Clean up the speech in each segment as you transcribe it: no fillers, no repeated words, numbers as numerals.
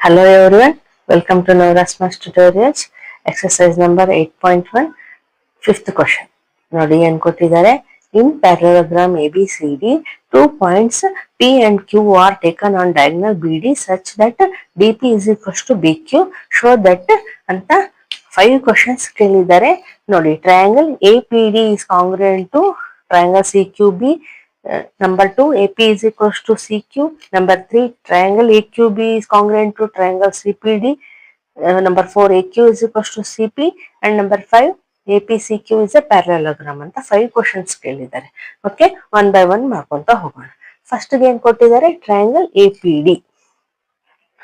Hello everyone, welcome to Navrasma's tutorials. Exercise number 8.1, fifth question. ನೋಡಿ ಏನ್ ಕೊಟ್ಟಿದ್ದಾರೆ. In parallelogram ABCD, 2 points P and Q are taken on diagonal BD such that DP is equals to BQ. Show that ಅಂತ 5 questions ಕೇಳಿದ್ದಾರೆ. ನೋಡಿ triangle APD is congruent to triangle CQB. Number 2, AP is equals to CQ. Number 3, triangle AQB is congruent to triangle CPD. Number 4, AQ is equals to CP. And number 5, APCQ is a parallelogram ಅಂತ 5 questions ಕೇಳಿದ್ದಾರೆ. Okay, one by one ಮಾಡ್ಕೊಂತ ಹೋಗೋಣ. First ಏನ್ ಕೊಟ್ಟಿದ್ದಾರೆ, triangle APD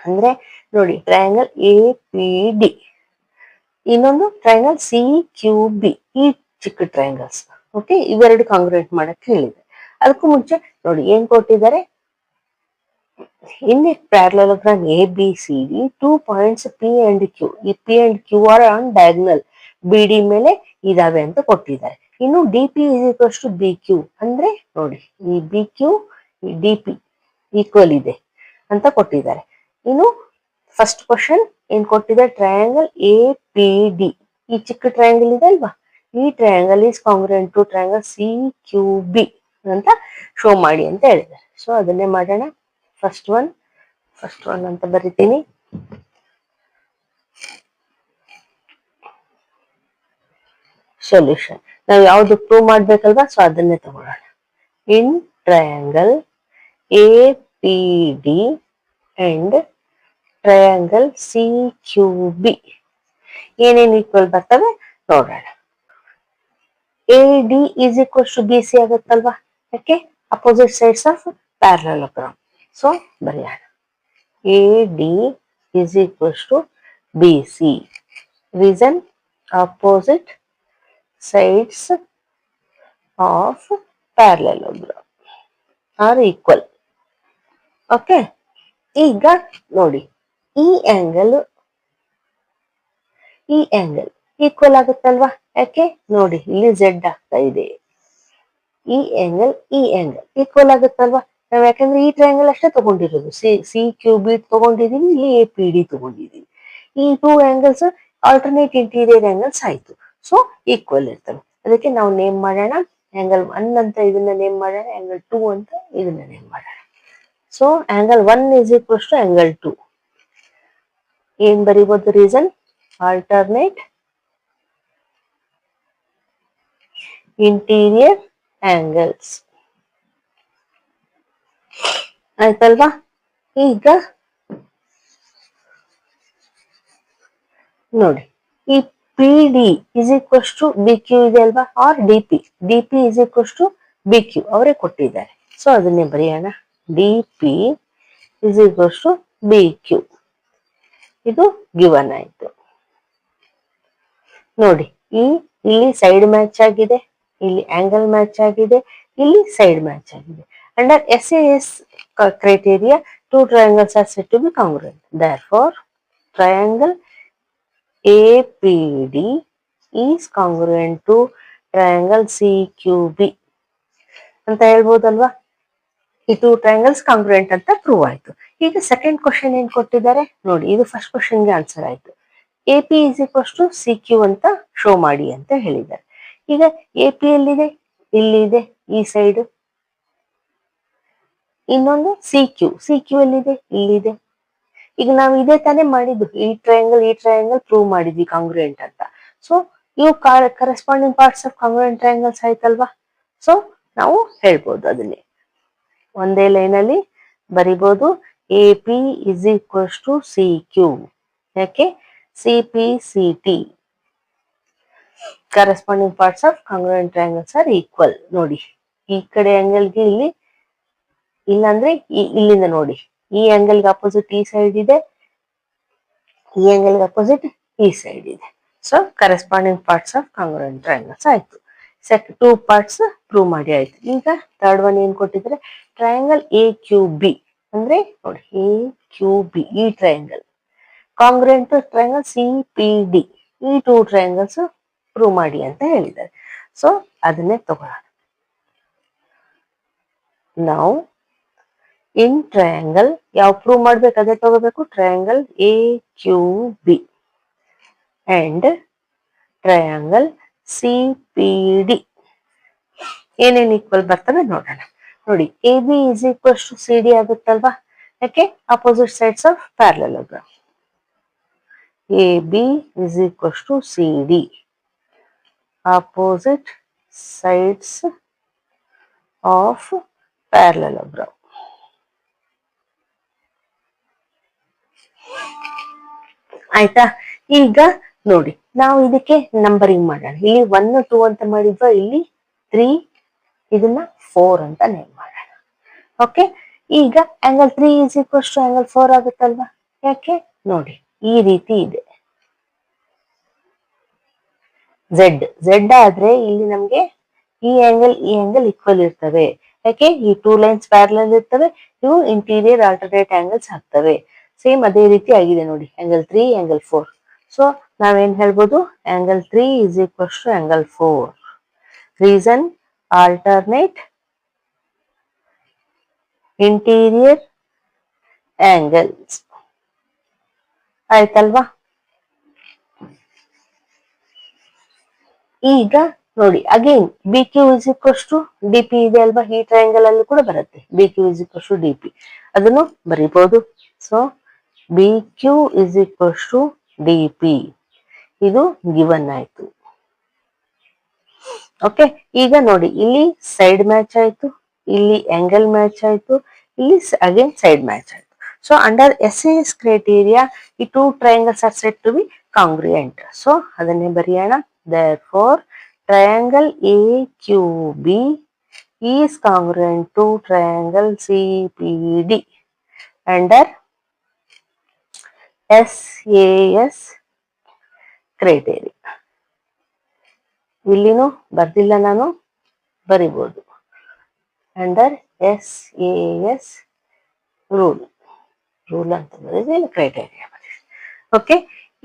ಅಂದ್ರೆ ನೋಡಿ triangle APD, ಇನ್ನೊಂದು triangle CQB. ಈ ಚಿಕ್ಕ ಟ್ರಯಾಂಗಲ್ಸ್ ಓಕೆ, ಇವೆರಡು ಕಾಂಗ್ರುಯೆಂಟ್ ಮಾಡಕ್ಕೆ ಹೇಳಿದೆ. ಅದಕ್ಕೂ ಮುಂಚೆ ನೋಡಿ ಏನ್ ಕೊಟ್ಟಿದ್ದಾರೆ. In a parallelogram ABCD, 2 points P and Q. ಈ P and Q are on diagonal BD ಮೇಲೆ ಇದಾವೆ ಅಂತ ಕೊಟ್ಟಿದ್ದಾರೆ. ಇನ್ನು DP is equals to BQ ಅಂದ್ರೆ ನೋಡಿ ಈ BQ ಈ DP ಈಕ್ವಲ್ ಇದೆ ಅಂತ ಕೊಟ್ಟಿದ್ದಾರೆ. ಇನ್ನು ಫಸ್ಟ್ ಕ್ವಶನ್ ಏನ್ ಕೊಟ್ಟಿದ್ದಾರೆ, ಟ್ರಯಾಂಗಲ್ APD ಈ ಚಿಕ್ಕ ಟ್ರಯಾಂಗಲ್ ಇದೆ ಅಲ್ವಾ, ಈ triangle is congruent to triangle CQB ಅಂತ ಶೋ ಮಾಡಿ ಅಂತ ಹೇಳಿದ್ದಾರೆ. ಸೊ ಅದನ್ನೇ ಮಾಡೋಣ. ಫಸ್ಟ್ ಒನ್ ಅಂತ ಬರಿತೀನಿ. ಸೊಲ್ಯೂಷನ್ ನಾವು ಯಾವ್ದು ಪ್ರೂವ್ ಮಾಡ್ಬೇಕಲ್ವಾ, ಸೊ ಅದನ್ನೇ ತಗೊಳ್ಳೋಣ. In triangle APD and triangle CQB ಏನೇನ್ ಈಕ್ವಲ್ ಬರ್ತವೆ ನೋಡೋಣ. AD is equals to BC ಆಗುತ್ತಲ್ವಾ, ಯಾಕೆ opposite sides of parallelogram. So ಬರೆಯೋಣ, AD is equals to BC. Reason opposite sides of parallelogram are equal. Okay, ಈಗ ನೋಡಿ ಈ ಆಂಗಲ್ ಈಕ್ವಲ್ ಆಗುತ್ತಲ್ವಾ, ಯಾಕೆ ನೋಡಿ ಇಲ್ಲಿ Z ಆಗ್ತಾ ಇದೆ. ಈ ಆಂಗಲ್ ಈಕ್ವಲ್ ಆಗುತ್ತಲ್ವಾ, ನಾವ್ ಯಾಕಂದ್ರೆ ಈ ಟ್ರಯಾಂಗಲ್ ಅಷ್ಟೇ ತಗೊಂಡಿರೋದು, CQB ತಗೊಂಡಿದೀವಿ, ಇಲ್ಲಿ APD ತಗೊಂಡಿದೀವಿ. ಈ 2 ಆಂಗಲ್ಸ್ ಆಲ್ಟರ್ನೇಟ್ ಇಂಟೀರಿಯರ್ ಆಂಗಲ್ಸ್ ಆಯ್ತು. ಸೊ ಈಕ್ವಲ್ ಇರ್ತವೆ. ಅದಕ್ಕೆ ನಾವು ನೇಮ್ ಮಾಡೋಣ, ಆಂಗಲ್ 1 ಅಂತ ಇದನ್ನ ನೇಮ್ ಮಾಡೋಣ, ಆಂಗಲ್ 2 ಅಂತ ಇದನ್ನ ನೇಮ್ ಮಾಡೋಣ. So angle 1 is equals to angle 2. ಏನ್ ಬರೀಬಹುದು ರೀಸನ್, ಆಲ್ಟರ್ನೇಟ್ ಇಂಟೀರಿಯರ್ ಆಂಗಲ್ಸ್ ಆಯ್ತಲ್ವಾ. ಈಗ ನೋಡಿ ಈ PD is equals to BQ ಇದೆ ಅಲ್ವಾ, R DP is equals to BQ ಅವರೇ ಕೊಟ್ಟಿದ್ದಾರೆ. ಸೊ ಅದನ್ನೇ ಬರೆಯೋಣ, DP is equals to BQ. ಇದು ಗಿವನ್ ಆಯ್ತು. ನೋಡಿ ಇಲ್ಲಿ ಸೈಡ್ ಮ್ಯಾಚ್ ಆಗಿದೆ, ಇಲ್ಲಿ ಆಂಗಲ್ ಮ್ಯಾಚ್ ಆಗಿದೆ, ಇಲ್ಲಿ ಸೈಡ್ ಮ್ಯಾಚ್ ಆಗಿದೆ. Under SAS criteria, 2 triangles are said to be congruent. Therefore, triangle APD is congruent to triangle CQB ಅಂತ ಹೇಳ್ಬೋದಲ್ವಾ. ಈ 2 ಟ್ರಯಾಂಗಲ್ಸ್ ಕಾಂಗ್ರುಯೆಂಟ್ ಅಂತ ಪ್ರೂವ್ ಆಯ್ತು. ಈಗ ಸೆಕೆಂಡ್ ಕ್ವಶನ್ ಏನ್ ಕೊಟ್ಟಿದ್ದಾರೆ ನೋಡಿ, ಇದು ಫಸ್ಟ್ ಕ್ವಶನ್ಗೆ ಆನ್ಸರ್ ಆಯ್ತು. AP is equals to CQ ಅಂತ ಶೋ ಮಾಡಿ ಅಂತ ಹೇಳಿದ್ದಾರೆ. ಈಗ AP ಎಲ್ಲಿದೆ, ಇಲ್ಲಿದೆ ಈ ಸೈಡ್. ಇನ್ನೊಂದು CQ ಎಲ್ಲಿದೆ, ಇಲ್ಲಿದೆ. ಈಗ ನಾವು ಇದೇ ತಾನೇ ಮಾಡಿದ್ದು, ಈ ಟ್ರಯಾಂಗಲ್ ಪ್ರೂವ್ ಮಾಡಿದ್ವಿ ಕಾಂಗ್ರುಯೆಂಟ್ ಅಂತ. ಸೊ ಇವು corresponding parts of congruent triangles ಆಯ್ತಲ್ವಾ. ಸೊ ನಾವು ಹೇಳ್ಬೋದು, ಅದನ್ನೇ ಒಂದೇ ಲೈನಲ್ಲಿ ಬರಿಬಹುದು. AP is equals to CQ. ಯಾಕೆ CP/CT corresponding parts of congruent triangles are equal. ನೋಡಿ ಈ ಕಡೆ ಆಂಗಲ್ಗೆ ಇಲ್ಲಿ ಇಲ್ಲಾಂದ್ರೆ ಇಲ್ಲಿಂದ ನೋಡಿ, ಈ ಆಂಗಲ್ಗೆ ಅಪೋಸಿಟ್ ಈ ಸೈಡ್ ಇದೆ, ಈ ಆಂಗಲ್ಗೆ ಅಪೋಸಿಟ್ ಈ ಸೈಡ್ ಇದೆ. So corresponding parts of congruent triangles ಆಯ್ತು. 2 ಪಾರ್ಟ್ಸ್ ಪ್ರೂವ್ ಮಾಡಿ ಆಯ್ತು. ಈಗ ಥರ್ಡ್ ಒನ್ ಏನ್ ಕೊಟ್ಟಿದ್ರೆ, ಟ್ರಯಾಂಗಲ್ AQB ಅಂದ್ರೆ ನೋಡಿ AQB ಈ triangle congruent to triangle CPD. ಈ 2 ಟ್ರಯಾಂಗಲ್ಸ್ ಪ್ರೂವ್ ಮಾಡಿ ಅಂತ ಹೇಳಿದ್ದಾರೆ. ಸೊ ಅದನ್ನೇ ತಗೊಳ್ಳೋಣ. ನಾವು ಇನ್ ಟ್ರಯಾಂಗಲ್ ಯಾವ ಪ್ರೂವ್ ಮಾಡ್ಬೇಕು ಅದೇ ತಗೋಬೇಕು, triangle A Q B and triangle C P D ಏನೇನ್ ಈಕ್ವಲ್ ಬರ್ತದೆ ನೋಡೋಣ. ನೋಡಿ, A B is equals to C D ಆಗುತ್ತಲ್ವಾ, ಯಾಕೆ ಅಪೋಸಿಟ್ ಸೈಡ್ಸ್ ಆಫ್ ಪ್ಯಾರಲೋಗ್ರಾಮ್. ಎ B is equals to C ಡಿ, opposite sides of parallelogram. ಆಯ್ತಾ? ಈಗ ನೋಡಿ, ನಾವು ಇದಕ್ಕೆ ನಂಬರಿಂಗ್ ಮಾಡೋಣ. ಇಲ್ಲಿ 1 2 ಅಂತ ಮಾಡಿದ್ವಾ, ಇಲ್ಲಿ 3, ಇದನ್ನ 4 ಅಂತ ನೇಮ್ ಮಾಡೋಣ. ಓಕೆ, ಈಗ angle 3 is equals to angle 4 ಆಗುತ್ತಲ್ವಾ, ಯಾಕೆ ನೋಡಿ ಈ ರೀತಿ ಇದೆ. ಝೆಡ್ ಆದ್ರೆ ಇಲ್ಲಿ ನಮ್ಗೆ ಈ ಆಂಗಲ್ ಈಕ್ವಲ್ ಇರ್ತವೆ, ಯಾಕೆ ಈ 2 ಲೈನ್ಸ್ ಪ್ಯಾರಲಲ್ ಇರ್ತವೆ, ಇವು ಇಂಟೀರಿಯರ್ ಆಲ್ಟರ್ನೇಟ್ ಆಂಗಲ್ಸ್ ಆಗ್ತವೆ. ಸೇಮ್ ಅದೇ ರೀತಿ ಆಗಿದೆ ನೋಡಿ, ಆಂಗಲ್ 3 ಆಂಗಲ್ 4. ಸೊ ನಾವೇನ್ ಹೇಳ್ಬೋದು, angle 3 is equals to angle 4. Reason alternate interior angles. ಆಯ್ತಲ್ವಾ? ಈಗ ನೋಡಿ again B Q is equals to D P ಇದೆ ಅಲ್ವಾ, ಈ ಟ್ರಯಾಂಗಲ್ ಅಲ್ಲಿ ಕೂಡ ಬರುತ್ತೆ B Q is equals to D P, ಅದನ್ನು ಬರೀಬಹುದು. So B Q is equals to D P, ಇದು ಗಿವನ್ ಆಯ್ತು. ಓಕೆ, ಈಗ ನೋಡಿ ಇಲ್ಲಿ ಸೈಡ್ ಮ್ಯಾಚ್ ಆಯ್ತು, ಇಲ್ಲಿ ಆಂಗಲ್ ಮ್ಯಾಚ್ ಆಯ್ತು, ಇಲ್ಲಿ ಅಗೇನ್ ಸೈಡ್ ಮ್ಯಾಚ್ ಆಯ್ತು. ಸೊ ಅಂಡರ್ SAS criteria ಈ 2 triangles are said to be congruent. So ಅದನ್ನೇ ಬರೆಯೋಣ. Therefore triangle AQB is congruent to triangle CPD under SAS criteria. ಇಲ್ಲಿನೂ ಬರ್ದಿಲ್ಲ, ನಾನು ಬರಿಬಹುದು. ಅಂಡರ್ SAS ರೂಲ್ ಅಂತ ಬರೀ ಕ್ರೈಟೇರಿಯಾ ಬರೀ. ಓಕೆ,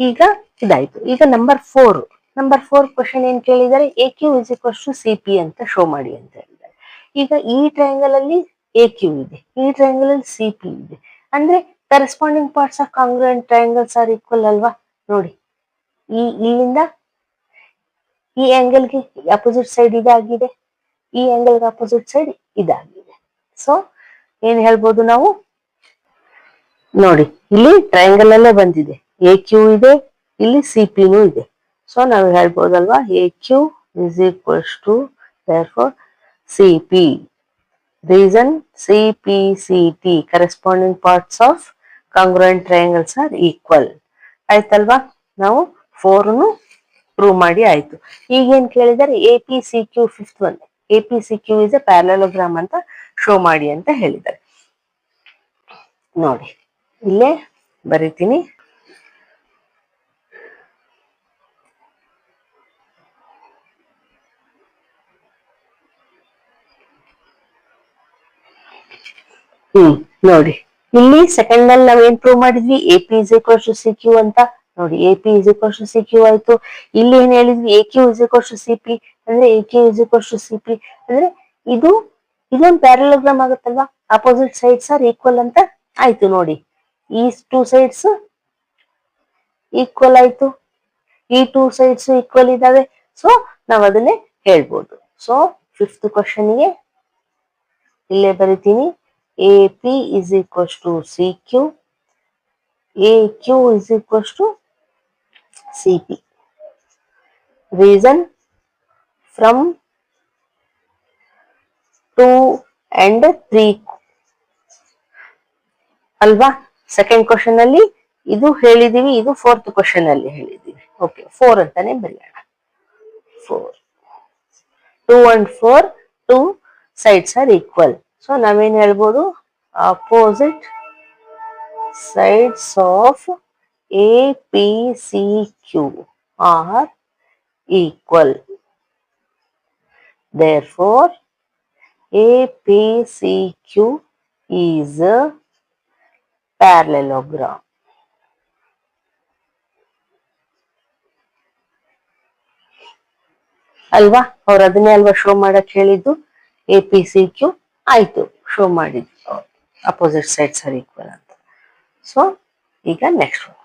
ಈಗ ಇದಾಯ್ತು. ಈಗ ನಂಬರ್ 4 ಕ್ವಶನ್ ಏನ್ ಕೇಳಿದ್ದಾರೆ, A Q is equals to C P ಅಂತ ಶೋ ಮಾಡಿ ಅಂತ ಹೇಳಿದ್ದಾರೆ. ಈಗ ಈ ಟ್ರಯಾಂಗಲ್ ಅಲ್ಲಿ ಎ ಕ್ಯೂ ಇದೆ, ಈ ಟ್ರಯಾಂಗಲ್ ಅಲ್ಲಿ ಸಿ ಪಿ ಇದೆ, ಅಂದ್ರೆ corresponding parts of congruent triangles are equal ಅಲ್ವಾ. ನೋಡಿ, ಇಲ್ಲಿಂದ ಈ ಆಂಗಲ್ಗೆ ಅಪೋಸಿಟ್ ಸೈಡ್ ಇದಾಗಿದೆ, ಈ ಆಂಗಲ್ಗೆ ಅಪೋಸಿಟ್ ಸೈಡ್ ಇದಾಗಿದೆ. ಸೊ ಏನ್ ಹೇಳ್ಬೋದು ನಾವು, ನೋಡಿ ಇಲ್ಲಿ ಟ್ರಯಾಂಗಲ್ ಅಲ್ಲೇ ಬಂದಿದೆ, ಎ ಕ್ಯೂ ಇದೆ, ಇಲ್ಲಿ ಸಿ ಪಿನೂ ಇದೆ. ಸೊ ನಾವು ಹೇಳ್ಬೋದಲ್ವಾ, A Q is equals to therefore C P. Reason C P C T corresponding parts of congruent triangles are equal. ಆಯ್ತಲ್ವಾ, ನಾವು 4 ಪ್ರೂವ್ ಮಾಡಿ ಆಯ್ತು. ಈಗೇನ್ ಕೇಳಿದರೆ A P C Q 5th one, A P C Q is a parallelogram ಅಂತ show ಮಾಡಿ ಅಂತ ಹೇಳಿದ್ದಾರೆ. ನೋಡಿ ಇಲ್ಲೇ ಬರಿತೀನಿ. ನೋಡಿ ಇಲ್ಲಿ ಸೆಕೆಂಡ್ ನಲ್ಲಿ ನಾವ್ ಏನ್ ಪ್ರೂವ್ ಮಾಡಿದ್ವಿ, A P is equals to C Q ಅಂತ. ನೋಡಿ A P is equals to C Q ಆಯ್ತು. ಇಲ್ಲಿ ಏನ್ ಹೇಳಿದ್ವಿ, A Q is equals to C P, ಅಂದ್ರೆ A Q is equals to C P ಅಂದ್ರೆ ಇದೊಂದು ಪ್ಯಾರಲೋಗ್ರಾಮ್ ಆಗುತ್ತಲ್ವಾ, ಅಪೋಸಿಟ್ ಸೈಡ್ಸ್ ಆರ್ ಈಕ್ವಲ್ ಅಂತ ಆಯ್ತು. ನೋಡಿ ಈ 2 ಸೈಡ್ಸ್ ಈಕ್ವಲ್ ಆಯ್ತು, ಈ 2 ಸೈಡ್ಸ್ ಈಕ್ವಲ್ ಇದಾವೆ. ಸೊ ನಾವ್ ಅದನ್ನೇ ಹೇಳ್ಬೋದು. ಸೊ 5th ಕ್ವಶನ್ಗೆ ಇಲ್ಲೇ ಬರಿತೀನಿ, A P is equals to C Q, A Q is equals to C P. Reason from 2 and 3 ಅಲ್ವಾ. ಸೆಕೆಂಡ್ ಕ್ವಶನ್ ಅಲ್ಲಿ ಇದು ಹೇಳಿದೀವಿ, ಇದು 4th ಕ್ವಶನ್ ಅಲ್ಲಿ ಹೇಳಿದೀವಿ. ಓಕೆ, 4 ಅಂತಾನೆ ಬರೆಯೋಣ. 4 2 and 4 2 sides are equal. So ನಾವೇನ್ ಹೇಳ್ಬೋದು, opposite sides of APCQ are equal. Therefore, APCQ is a parallelogram. ಅಲ್ವಾ, ಅವ್ರು ಅದನ್ನೇ ಅಲ್ವಾ ಶೋ ಮಾಡಕ್ ಹೇಳಿದ್ದು. APCQ ಆಯ್ತು, ಶೋ ಮಾಡಿದ್ದು. ಅಪೋಸಿಟ್ ಸೈಡ್ಸ್ ಆರ್ ಈಕ್ವಲ್ ಅಂತ. ಸೊ ಈಗ ನೆಕ್ಸ್ಟ್ ಒನ್